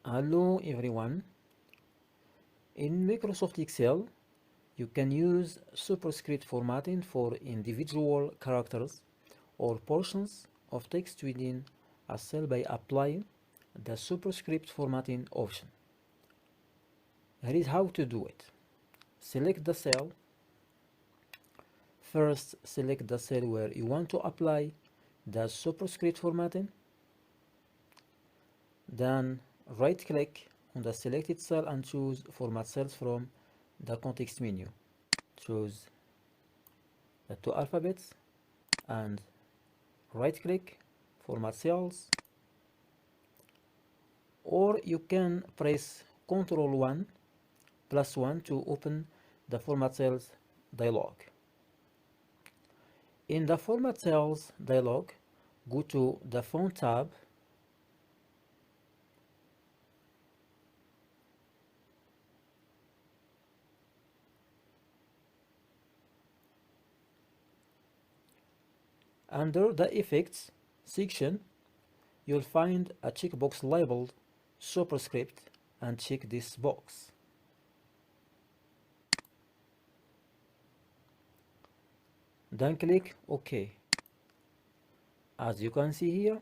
Hello everyone. In Microsoft Excel, you can use Superscript formatting for individual characters or portions of text within a cell by applying the Superscript formatting option. Here is how to do it. Select the cell. First, select the cell where you want to apply the Superscript formatting. Then right-click on the selected cell and choose Format Cells from the context menu. Choose the two alphabets and right-click, Format Cells, or you can press Ctrl 1 plus 1 to open the Format Cells dialog. In the Format Cells dialog, go to the Font tab. Under the Effects section, you'll find a checkbox labeled Superscript and check this box. Then click OK. As you can see here,